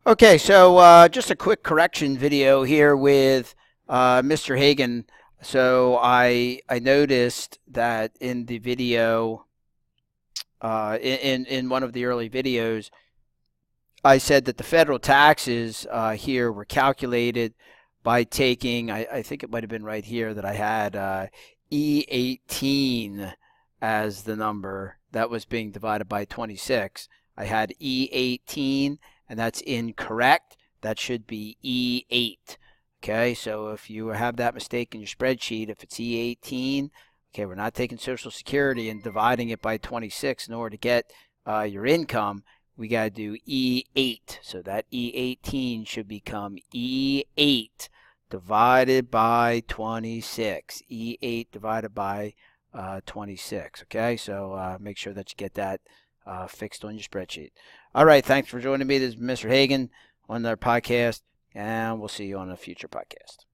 Okay, so just a quick correction video here with Mr. Hagan. So I noticed that in the video, in one of the early videos, I said that the federal taxes here were calculated by taking, I think it might have been right here that I had E18 as the number that was being divided by 26. I had E18, and that's incorrect. That should be E8. Okay, so if you have that mistake in your spreadsheet, if it's E18, okay, we're not taking Social Security and dividing it by 26 in order to get your income. We got to do E8. So that E18 should become E8 divided by 26. E8 divided by 26. Okay, so make sure that you get that fixed on your spreadsheet. All right, thanks for joining me. This is Mr. Hagan on their podcast, and we'll see you on a future podcast.